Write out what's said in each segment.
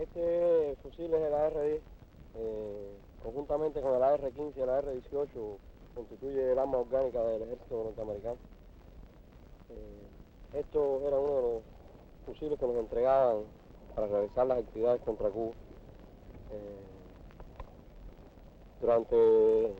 Este fusil es el AR-10, conjuntamente con el AR-15 y el AR-18 constituye el arma orgánica del ejército norteamericano. Estos eran uno de los fusiles que nos entregaban para realizar las actividades contra Cuba. Durante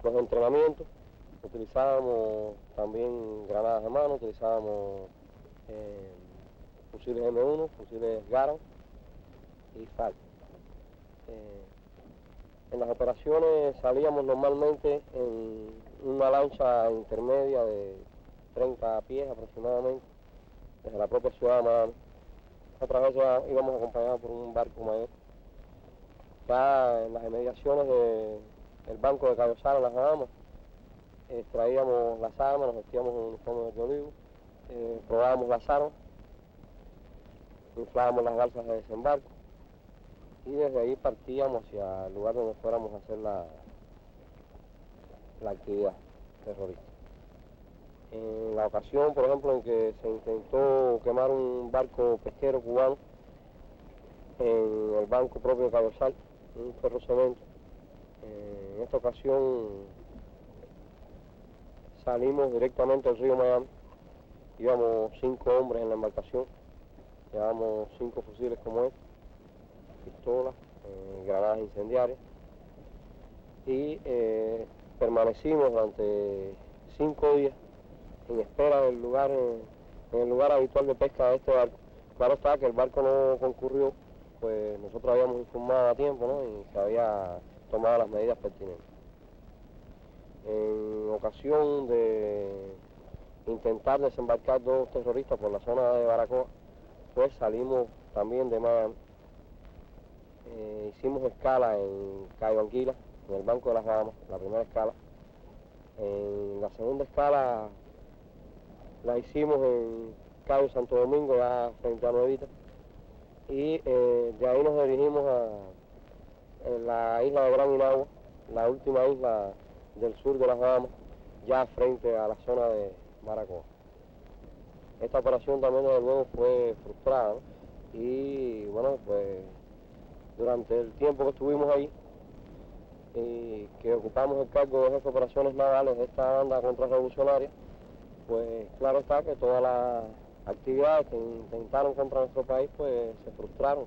los entrenamientos utilizábamos también granadas de mano, utilizábamos fusiles M1, fusiles Garand y FAL. En las operaciones salíamos normalmente en una lancha intermedia de 30 pies aproximadamente, desde la propia ciudad de Miami. Otras veces íbamos acompañados por un barco mayor. Ya en las inmediaciones del banco de Cayo Sal, en las Bahamas, extraíamos las armas, nos vestíamos en uniformes de olivo, probábamos las armas, inflábamos las balsas de desembarco y desde ahí partíamos hacia el lugar donde fuéramos a hacer la actividad terrorista. En la ocasión, por ejemplo, en que se intentó quemar un barco pesquero cubano en el banco propio de Cayo Sal, un ferrocemento, en esta ocasión salimos directamente al río Miami, íbamos 5 hombres en la embarcación, llevábamos 5 fusiles como este, pistolas, granadas incendiarias, y permanecimos durante 5 días en espera del lugar, en el lugar habitual de pesca de este barco. Claro está que el barco no concurrió, pues nosotros habíamos informado a tiempo, ¿no? Y se había tomado las medidas pertinentes. En ocasión de intentar desembarcar 2 terroristas por la zona de Baracoa, pues salimos también de Miami. Hicimos escala en Cayo Anguila, en el Banco de las Bahamas, la primera escala. En la segunda escala la hicimos en Cayo Santo Domingo, ya frente a Nuevita, y de ahí nos dirigimos a la isla de Gran Inagua, la última isla del sur de las Bahamas, ya frente a la zona de Baracoa. Esta operación también desde luego fue frustrada, ¿no? Y bueno, pues durante el tiempo que estuvimos ahí y que ocupamos el cargo de jefe de operaciones navales de esta banda contrarrevolucionaria, pues claro está que todas las actividades que intentaron contra nuestro país pues se frustraron.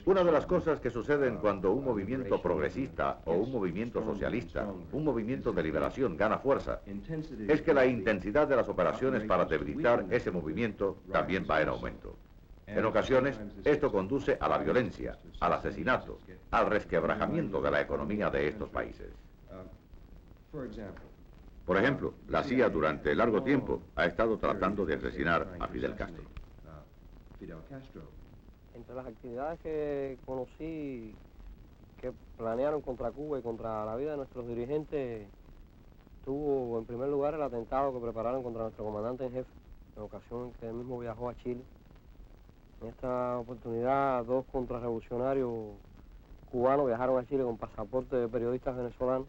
Una de las cosas que suceden cuando un movimiento progresista o un movimiento socialista, un movimiento de liberación gana fuerza, es que la intensidad de las operaciones para debilitar ese movimiento también va en aumento. En ocasiones, esto conduce a la violencia, al asesinato, al resquebrajamiento de la economía de estos países. Por ejemplo, la CIA durante largo tiempo ha estado tratando de asesinar a Fidel Castro. Entre las actividades que conocí que planearon contra Cuba y contra la vida de nuestros dirigentes, tuvo en primer lugar el atentado que prepararon contra nuestro comandante en jefe, en ocasión en que él mismo viajó a Chile. En esta oportunidad, 2 contrarrevolucionarios cubanos viajaron a Chile con pasaporte de periodistas venezolanos.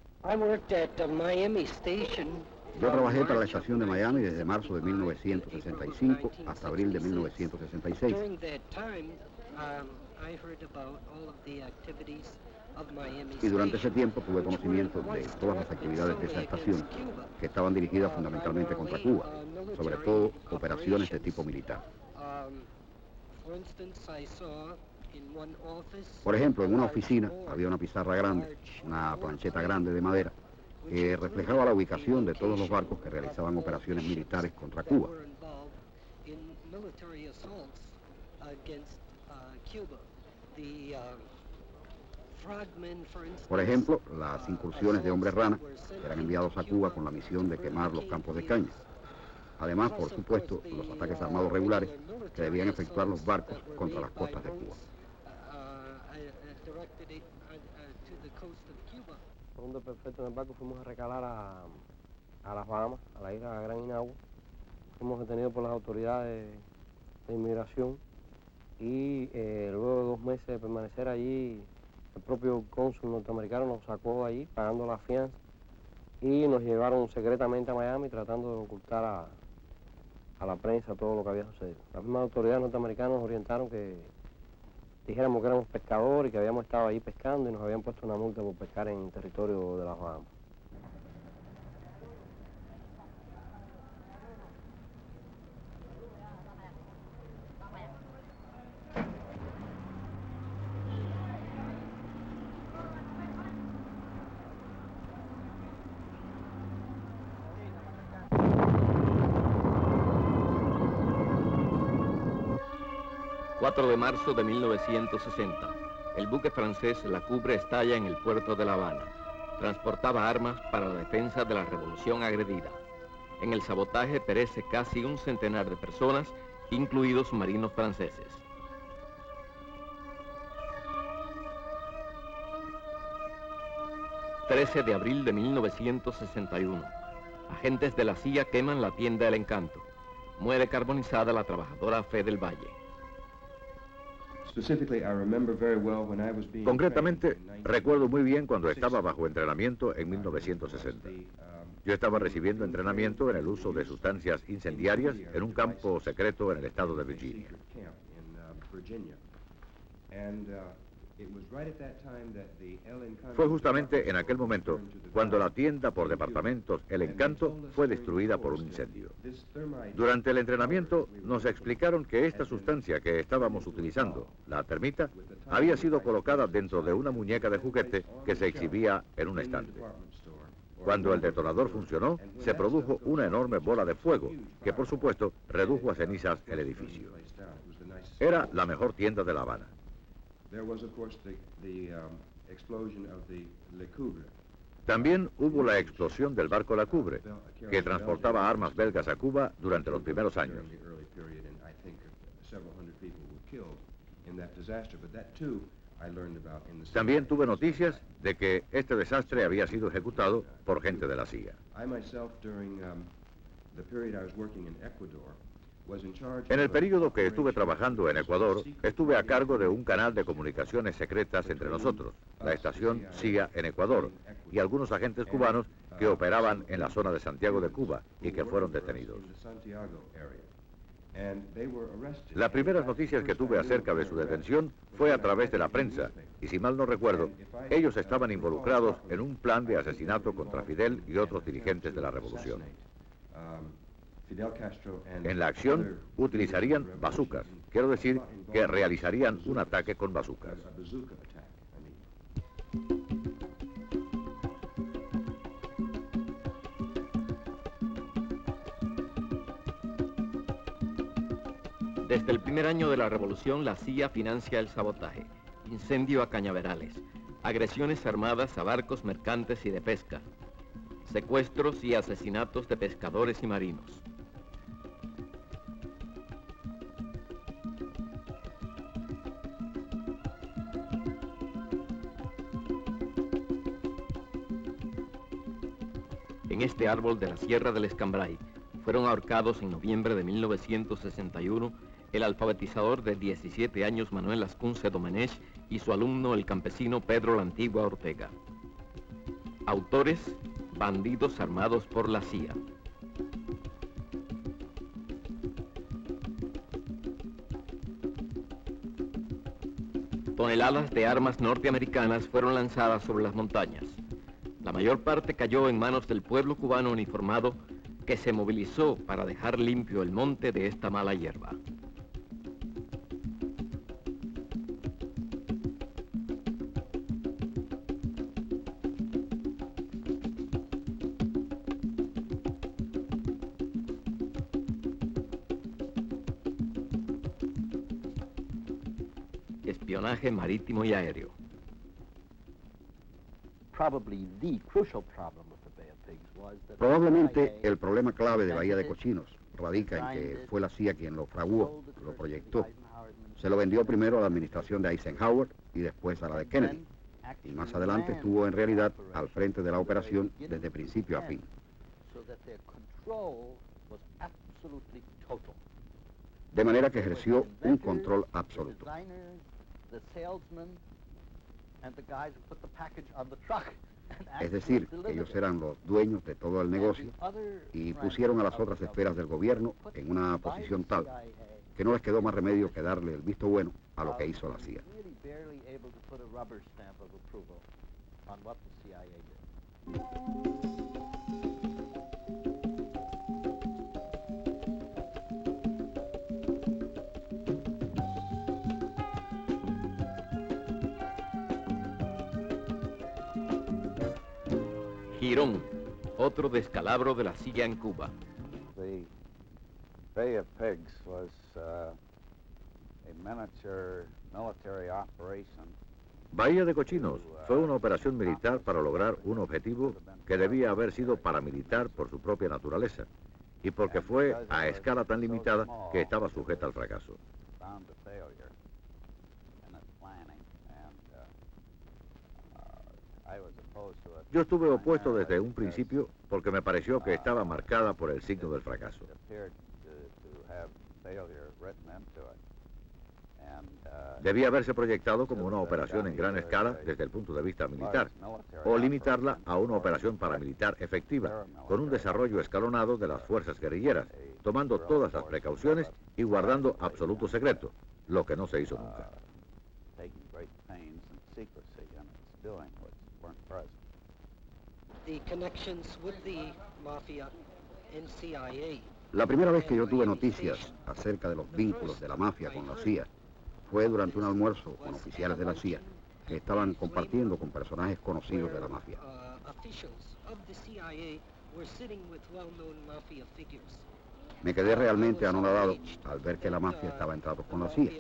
Yo trabajé para la estación de Miami desde marzo de 1965 hasta abril de 1966. Y durante ese tiempo tuve conocimiento de todas las actividades de esa estación, que estaban dirigidas fundamentalmente contra Cuba, sobre todo operaciones de tipo militar. Por ejemplo, en una oficina había una pizarra grande, una plancheta grande de madera, que reflejaba la ubicación de todos los barcos que realizaban operaciones militares contra Cuba. Por ejemplo, las incursiones de hombres rana eran enviados a Cuba con la misión de quemar los campos de caña. Además, por supuesto, los ataques armados regulares que debían efectuar los barcos contra las costas de Cuba. Segundo perfecto en el barco, fuimos a recalar a las Bahamas, a la isla de Gran Inagua. Fuimos detenidos por las autoridades de inmigración y luego de 2 meses de permanecer allí, el propio cónsul norteamericano nos sacó de allí pagando la fianza y nos llevaron secretamente a Miami tratando de ocultar a la prensa todo lo que había sucedido. Las mismas autoridades norteamericanas nos orientaron que dijéramos que éramos pescadores y que habíamos estado ahí pescando y nos habían puesto una multa por pescar en territorio de las Bahamas. ...4 de marzo de 1960... el buque francés La Coubre estalla en el puerto de La Habana. Transportaba armas para la defensa de la revolución agredida. En el sabotaje perece casi un centenar de personas, incluidos marinos franceses. ...13 de abril de 1961... agentes de la CIA queman la tienda El Encanto. Muere carbonizada la trabajadora Fe del Valle. Concretamente, recuerdo muy bien cuando estaba bajo entrenamiento en 1960. Yo estaba recibiendo entrenamiento en el uso de sustancias incendiarias en un campo secreto en el estado de Virginia. Fue justamente en aquel momento cuando la tienda por departamentos El Encanto fue destruida por un incendio. Durante el entrenamiento nos explicaron que esta sustancia que estábamos utilizando, la termita, había sido colocada dentro de una muñeca de juguete que se exhibía en un estante. Cuando el detonador funcionó, se produjo una enorme bola de fuego que, por supuesto, redujo a cenizas el edificio. Era la mejor tienda de La Habana. También hubo la explosión del barco La Coubre, que transportaba armas belgas a Cuba durante los primeros años. También tuve noticias de que este desastre había sido ejecutado por gente de la CIA. En el período que estuve trabajando en Ecuador, estuve a cargo de un canal de comunicaciones secretas entre nosotros, la estación CIA en Ecuador, y algunos agentes cubanos que operaban en la zona de Santiago de Cuba y que fueron detenidos. Las primeras noticias que tuve acerca de su detención fue a través de la prensa, y si mal no recuerdo, ellos estaban involucrados en un plan de asesinato contra Fidel y otros dirigentes de la revolución. En la acción utilizarían bazucas, quiero decir que realizarían un ataque con bazucas. Desde el primer año de la revolución, la CIA financia el sabotaje, incendio a cañaverales, agresiones armadas a barcos mercantes y de pesca, secuestros y asesinatos de pescadores y marinos. En este árbol de la Sierra del Escambray fueron ahorcados en noviembre de 1961 el alfabetizador de 17 años Manuel Ascunce Domenech y su alumno el campesino Pedro La Antigua Ortega. Autores, bandidos armados por la CIA. Toneladas de armas norteamericanas fueron lanzadas sobre las montañas. La mayor parte cayó en manos del pueblo cubano uniformado que se movilizó para dejar limpio el monte de esta mala hierba. Espionaje marítimo y aéreo. Probablemente el problema clave de Bahía de Cochinos radica en que fue la CIA quien lo fraguó, lo proyectó. Se lo vendió primero a la administración de Eisenhower y después a la de Kennedy. Y más adelante estuvo en realidad al frente de la operación desde principio a fin. De manera que ejerció un control absoluto. Es decir, que ellos eran los dueños de todo el negocio y pusieron a las otras esferas del gobierno en una posición tal que no les quedó más remedio que darle el visto bueno a lo que hizo la CIA. Girón, otro descalabro de la CIA en Cuba. The Bay of Pigs was a miniature military operation. Bahía de Cochinos fue una operación militar para lograr un objetivo que debía haber sido paramilitar por su propia naturaleza y porque fue a escala tan limitada que estaba sujeta al fracaso. Bound to failure in its planning, and I was opposed to it. Yo estuve opuesto desde un principio porque me pareció que estaba marcada por el signo del fracaso. It appeared to have failure written into it. Debía haberse proyectado como una operación en gran escala desde el punto de vista militar, o limitarla a una operación paramilitar efectiva, con un desarrollo escalonado de las fuerzas guerrilleras, tomando todas las precauciones y guardando absoluto secreto, lo que no se hizo nunca. Taking great pains and secrecy in its doing, which weren't present. The connections with the mafia and CIA. La primera vez que yo tuve noticias acerca de los vínculos de la mafia con la CIA fue durante un almuerzo con oficiales de la CIA que estaban compartiendo con personajes conocidos de la mafia. Me quedé realmente anonadado al ver que la mafia estaba en tratos con la CIA.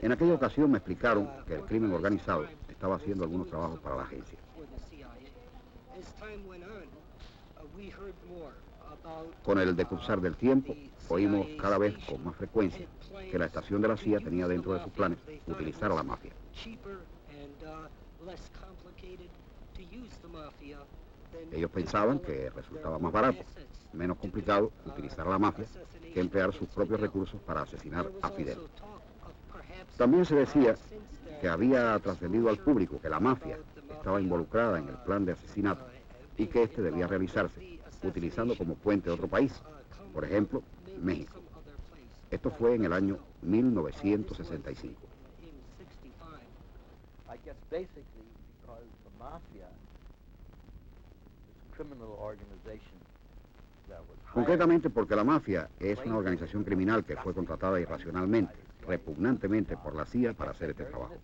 En aquella ocasión me explicaron que el crimen organizado estaba haciendo algunos trabajos para la agencia. Con el decursar del tiempo, oímos cada vez con más frecuencia que la estación de la CIA tenía dentro de sus planes utilizar a la mafia. Ellos pensaban que resultaba más barato, menos complicado utilizar a la mafia que emplear sus propios recursos para asesinar a Fidel. También se decía que había trascendido al público que la mafia estaba involucrada en el plan de asesinato y que este debía realizarse utilizando como puente otro país, por ejemplo, México. Esto fue en el año 1965. Concretamente porque la mafia es una organización criminal que fue contratada irracionalmente, repugnantemente por la CIA para hacer este trabajo.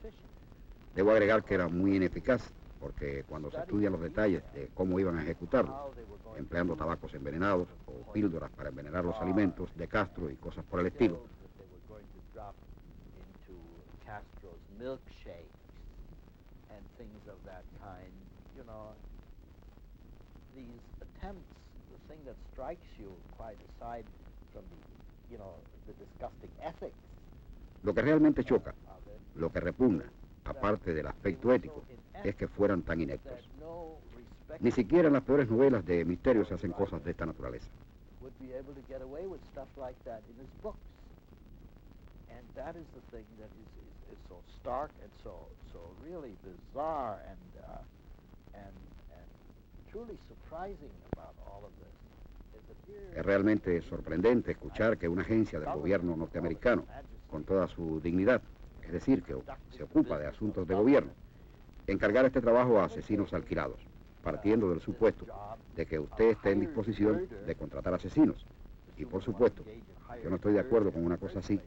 Debo agregar que era muy ineficaz, porque cuando se estudian los detalles de cómo iban a ejecutarlo, empleando tabacos envenenados o píldoras para envenenar los alimentos de Castro y cosas por el estilo, lo que realmente choca, lo que repugna, aparte del aspecto ético, es que fueran tan ineptos. Ni siquiera en las peores novelas de misterio se hacen cosas de esta naturaleza. Es realmente sorprendente escuchar que una agencia del gobierno norteamericano, con toda su dignidad, es decir, que se ocupa de asuntos de gobierno, encargar este trabajo a asesinos alquilados, partiendo del supuesto de que usted esté en disposición de contratar asesinos. Y por supuesto, yo no estoy de acuerdo con una cosa así,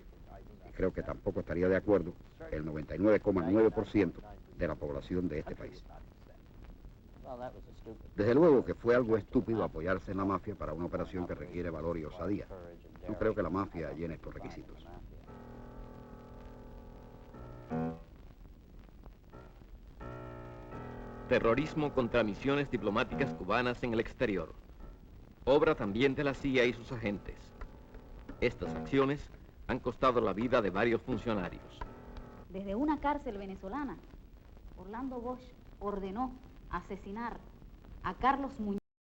y creo que tampoco estaría de acuerdo el 99,9% de la población de este país. Desde luego que fue algo estúpido apoyarse en la mafia para una operación que requiere valor y osadía. No creo que la mafia llene estos requisitos. Terrorismo contra misiones diplomáticas cubanas en el exterior. Obra también de la CIA y sus agentes. Estas acciones han costado la vida de varios funcionarios. Desde una cárcel venezolana, Orlando Bosch ordenó asesinar a Carlos Muñoz.